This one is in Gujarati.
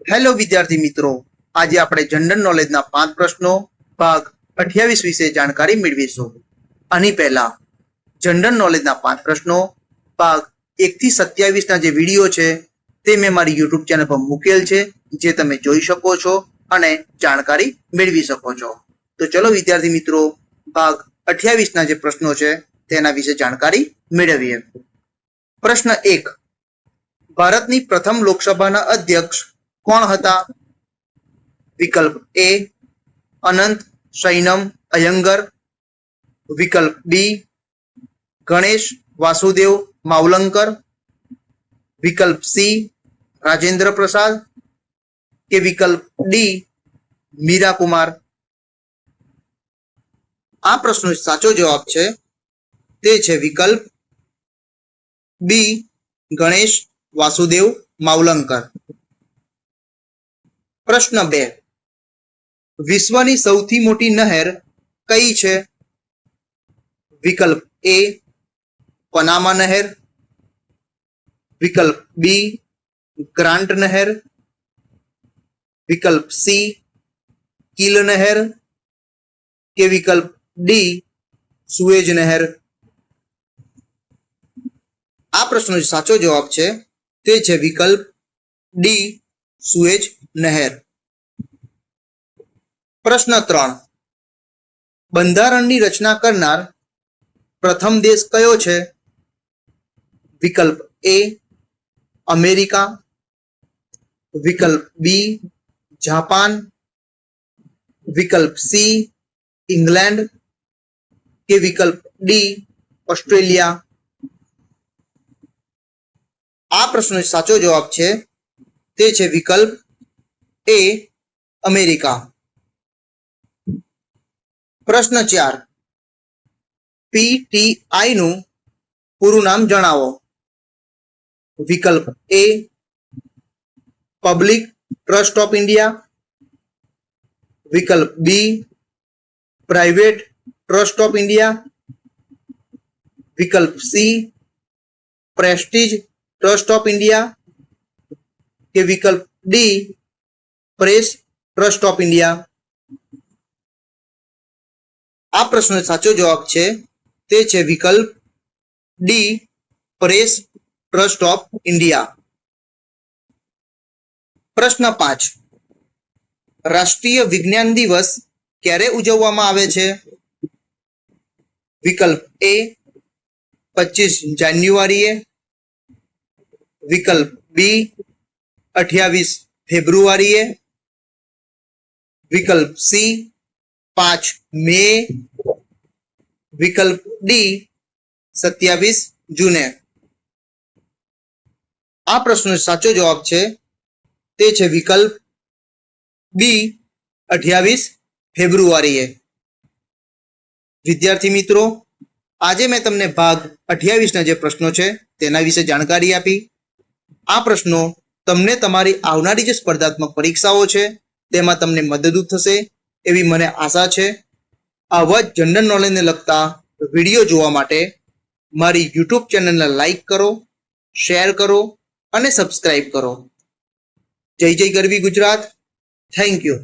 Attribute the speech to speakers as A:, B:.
A: હેલો વિદ્યાર્થી મિત્રો, આજે આપણે જનરલ નોલેજના 5 પ્રશ્નો ભાગ 28 વિશે જાણકારી મેળવીશું. આની પહેલા જનરલ નોલેજના 5 પ્રશ્નો ભાગ 1 થી 27 ના જે વિડીયો છે તે મેં મારી યુટ્યુબ ચેનલ પર મૂકેલ છે, જે તમે જોઈ શકો છો અને જાણકારી મેળવી શકો છો. તો ચલો વિદ્યાર્થી મિત્રો, ભાગ 28 ના જે પ્રશ્નો છે તેના વિશે જાણકારી મેળવીએ. પ્રશ્ન 1. ભારતની પ્રથમ લોકસભાના અધ્યક્ષ કોણ હતા? વિકલ્પ એ અનંત સૈનમ અયંગર, વિકલ્પ બી ગણેશ વાસુદેવ માવલંકર, વિકલ્પ સી રાજેન્દ્ર પ્રસાદ કે વિકલ્પ ડી મીરા કુમાર. આ પ્રશ્નનો સાચો જવાબ છે તે છે વિકલ્પ બી ગણેશ વાસુદેવ માવલંકર. પ્રશ્ન 2. વિશ્વની સૌથી મોટી નહેર કઈ છે? વિકલ્પ એ પનામા નહેર, વિકલ્પ બી ગ્રાન્ટ નહેર, વિકલ્પ સી કીલ નહેર કે વિકલ્પ ડી સુએજ નહેર. આ પ્રશ્નનો સાચો જવાબ છે તે છે વિકલ્પ ડી સુએજ નહેર. પ્રશ્ન 3. બંધારણની રચના કરનાર પ્રથમ દેશ કયો છે? વિકલ્પ એ અમેરિકા, વિકલ્પ બી જાપાન, વિકલ્પ સી ઇંગ્લેન્ડ કે વિકલ્પ ડી ઓસ્ટ્રેલિયા. આ પ્રશ્નનો સાચો જવાબ છે તે છે વિકલ્પ એ અમેરિકા. પ્રશ્ન 4. પીટીઆઈ નું પૂરું નામ જણાવો. વિકલ્પ એ પબ્લિક ટ્રસ્ટ ઓફ ઇન્ડિયા, વિકલ્પ બી પ્રાઇવેટ ટ્રસ્ટ ઓફ ઇન્ડિયા, વિકલ્પ C Prestige trust of India કે વિકલ્પ D press trust of India. આ પ્રશ્નનો સાચો જવાબ છે તે છે વિકલ્પ D press trust of India. પ્રશ્ન 5. રાષ્ટ્રીય વિજ્ઞાન દિવસ ક્યારે ઉજવવામાં આવે છે? વિકલ્પ એ 25 જાન્યુઆરીએ, વિકલ્પ બી 28 ફેબ્રુઆરીએ, વિકલ્પ સી 5 મે, વિકલ્પ ડી 27 જૂને. આ પ્રશ્નનો સાચો જવાબ છે તે છે વિકલ્પ બી 28 ફેબ્રુઆરીએ. વિદ્યાર્થી મિત્રો, આજે મેં તમને ભાગ 28 ના જે પ્રશ્નો છે તેના વિશે જાણકારી આપી. આ પ્રશ્નો તમને તમારી આવનારી જે સ્પર્ધાત્મક પરીક્ષાઓ છે તેમાં તમને મદદરૂપ થશે એવી મને આશા છે. આવા જ જનરલ નોલેજને લગતા વિડીયો જોવા માટે મારી યુટ્યુબ ચેનલને લાઈક કરો, શેર કરો અને સબસ્ક્રાઇબ કરો. જય જય ગરવી ગુજરાત. Thank you.